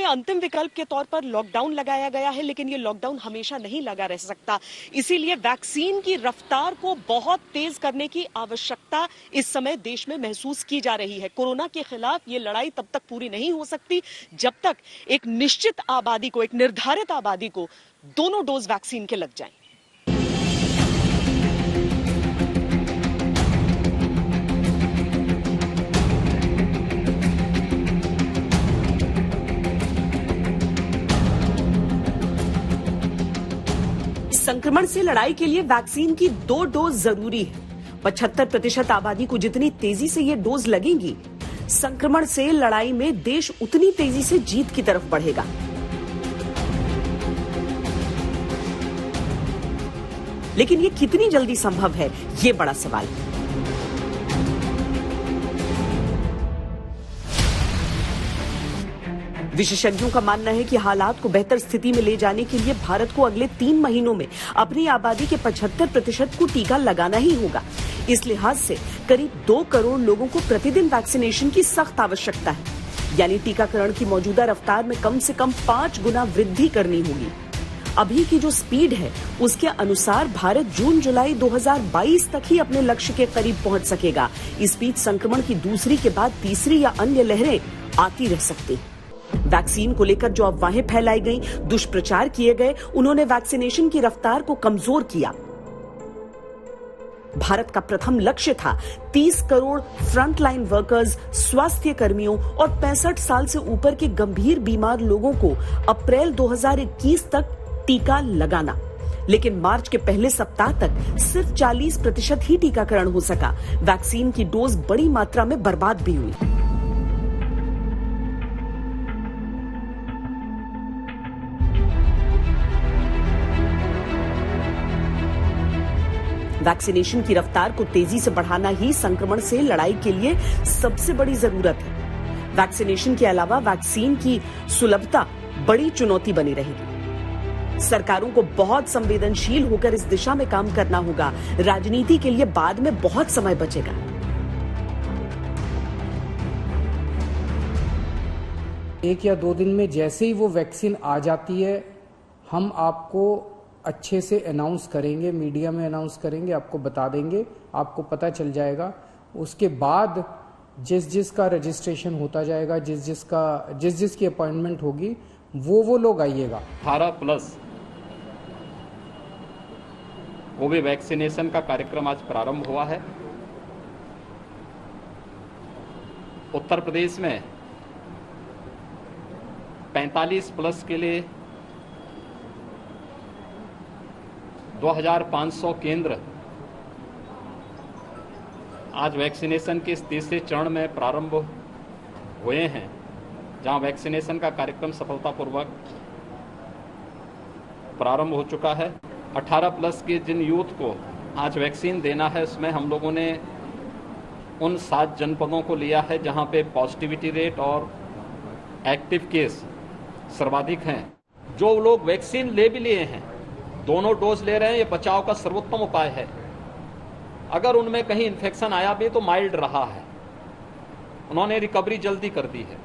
अंतिम विकल्प के तौर पर लॉकडाउन लगाया गया है, लेकिन ये लॉकडाउन हमेशा नहीं लगा रह सकता। इसीलिए वैक्सीन की रफ्तार को बहुत तेज करने की आवश्यकता इस समय देश में महसूस की जा रही है। कोरोना के खिलाफ ये लड़ाई तब तक पूरी नहीं हो सकती जब तक एक निश्चित आबादी को, एक निर्धारित आबादी को दोनों डोज वैक्सीन के लग जाएं। संक्रमण से लड़ाई के लिए वैक्सीन की 2 डोज जरूरी है। 75% आबादी को जितनी तेजी से ये डोज लगेंगी, संक्रमण से लड़ाई में देश उतनी तेजी से जीत की तरफ बढ़ेगा। लेकिन ये कितनी जल्दी संभव है, ये बड़ा सवाल है। विशेषज्ञों का मानना है कि हालात को बेहतर स्थिति में ले जाने के लिए भारत को अगले 3 महीनों में अपनी आबादी के 75% को टीका लगाना ही होगा। इस लिहाज से करीब 2 करोड़ लोगों को प्रतिदिन वैक्सीनेशन की सख्त आवश्यकता है, यानी टीकाकरण की मौजूदा रफ्तार में कम से कम 5 गुना वृद्धि करनी होगी। अभी की जो स्पीड है, उसके अनुसार भारत जून-जुलाई 2022 तक ही अपने लक्ष्य के करीब पहुंच सकेगा। इस बीच संक्रमण की दूसरी के बाद तीसरी या अन्य लहरें आती रह सकती हैं। वैक्सीन को लेकर जो अफवाहें फैलाई गईं, दुष्प्रचार किए गए, उन्होंने वैक्सीनेशन की रफ्तार को कमजोर किया। भारत का प्रथम लक्ष्य था 30 करोड़ फ्रंटलाइन वर्कर्स, स्वास्थ्य कर्मियों और 65 साल से ऊपर के गंभीर बीमार लोगों को अप्रैल 2021 तक टीका लगाना। लेकिन मार्च के पहले सप्ताह तक सिर्फ 40% ही टीकाकरण हो सका। वैक्सीन की डोज बड़ी मात्रा में बर्बाद भी हुई। वैक्सीनेशन की रफ्तार को तेजी से बढ़ाना ही संक्रमण से लड़ाई के लिए सबसे बड़ी जरूरत है। वैक्सीनेशन के अलावा वैक्सीन की सुलभता बड़ी चुनौती बनी रहेगी। सरकारों को बहुत संवेदनशील होकर इस दिशा में काम करना होगा। राजनीति के लिए बाद में बहुत समय बचेगा। एक या 2 दिन में जैसे ही वो वैक्सीन आ जाती है, हम आपको अच्छे से अनाउंस करेंगे, मीडिया में अनाउंस करेंगे, आपको बता देंगे, आपको पता चल जाएगा। उसके बाद जिस का रजिस्ट्रेशन होता जाएगा, जिस की अपॉइंटमेंट होगी, वो लोग आइएगा। 18+ वो भी वैक्सीनेशन का कार्यक्रम आज प्रारंभ हुआ है। उत्तर प्रदेश में 45+ के लिए 2500 केंद्र आज वैक्सीनेशन के इस तीसरे चरण में प्रारंभ हुए हैं, जहां वैक्सीनेशन का कार्यक्रम सफलतापूर्वक प्रारंभ हो चुका है। 18+ के जिन यूथ को आज वैक्सीन देना है, उसमें हम लोगों ने उन 7 जनपदों को लिया है जहां पे पॉजिटिविटी रेट और एक्टिव केस सर्वाधिक हैं। जो लोग वैक्सीन ले भी लिए हैं, दोनों डोज ले रहे हैं, ये बचाव का सर्वोत्तम उपाय है। अगर उनमें कहीं इन्फेक्शन आया भी तो माइल्ड रहा है, उन्होंने रिकवरी जल्दी कर दी है।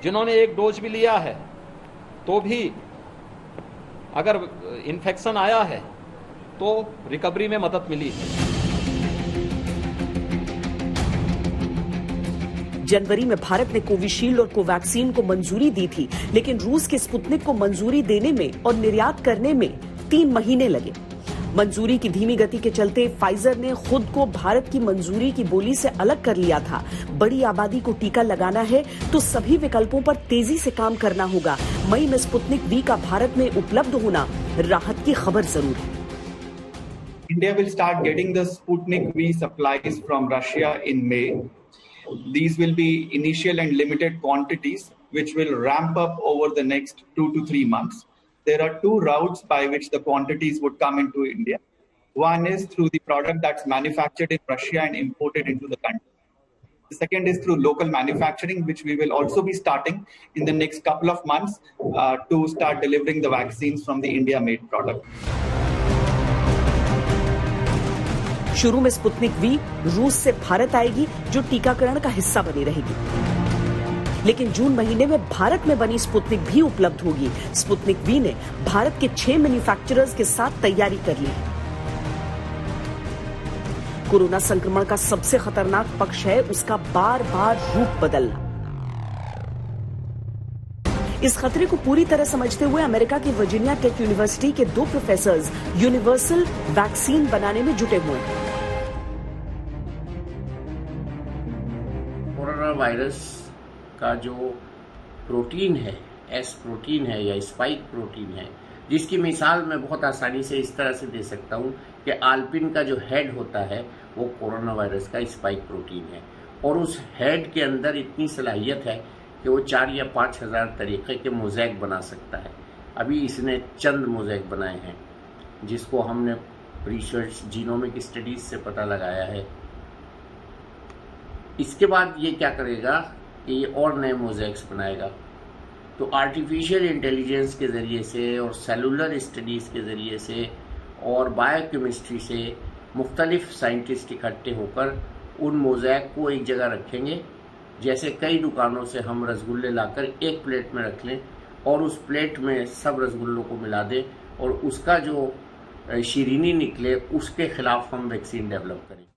जिन्होंने 1 डोज भी लिया है तो भी अगर इन्फेक्शन आया है तो रिकवरी में मदद मिली है। जनवरी में भारत ने कोविशील्ड और कोवैक्सीन को मंजूरी दी थी, लेकिन रूस के स्पुतनिक को मंजूरी देने में और निर्यात करने में 3 महीने लगे। मंजूरी की धीमी गति के चलते फाइजर ने खुद को भारत की मंजूरी की बोली से अलग कर लिया था। बड़ी आबादी को टीका लगाना है तो सभी विकल्पों पर तेजी से काम करना होगा। मई में स्पुतनिक वी का भारत में उपलब्ध होना राहत की खबर जरूर है। India will start getting the Sputnik V supplies from Russia in May. These will be initial and limited quantities, which will ramp up over the next 2 to 3 months. There are 2 routes by which the quantities would come into India. One is through the product that's manufactured in Russia and imported into the country. The second is through local manufacturing, which we will also be starting in the next couple of months to start delivering the vaccines from the India-made product. शुरू में Sputnik V रूस से भारत आएगी, जो टीकाकरण का हिस्सा बनी रहेगी। लेकिन जून महीने में भारत में बनी स्पुतनिक भी उपलब्ध होगी। स्पुतनिक वी ने भारत के 6 मैन्युफैक्चरर्स के साथ तैयारी कर ली। कोरोना संक्रमण का सबसे खतरनाक पक्ष है उसका बार बार रूप बदलना। इस खतरे को पूरी तरह समझते हुए अमेरिका की वर्जीनिया टेक यूनिवर्सिटी के 2 प्रोफेसर्स यूनिवर्सल वैक्सीन बनाने में जुटे हुए हैं। कोरोना वायरस का जो प्रोटीन है, एस प्रोटीन है या स्पाइक प्रोटीन है, जिसकी मिसाल मैं बहुत आसानी से इस तरह से दे सकता हूं कि आल्पिन का जो हेड होता है वो कोरोना वायरस का स्पाइक प्रोटीन है, और उस हेड के अंदर इतनी सलाहियत है कि वो 4 या 5 हज़ार तरीके के मोज़ैक बना सकता है। अभी इसने चंद मोज़ैक बनाए हैं जिसको हमने रिसर्च जीनोमिक स्टडीज से पता लगाया है। इसके बाद ये क्या करेगा कि ये और नए मोज़ैक्स बनाएगा। तो आर्टिफिशियल इंटेलिजेंस के ज़रिए से और सेलुलर स्टडीज़ के ज़रिए से और बायोकेमिस्ट्री से मुख्तलिफ साइंटिस्ट इकट्ठे होकर उन मोज़ैक को एक जगह रखेंगे। जैसे कई दुकानों से हम रसगुल्ले लाकर एक प्लेट में रख लें और उस प्लेट में सब रसगुल्लों को मिला दें और उसका जो शीरीनी निकले उसके खिलाफ हम वैक्सीन डेवलप करें।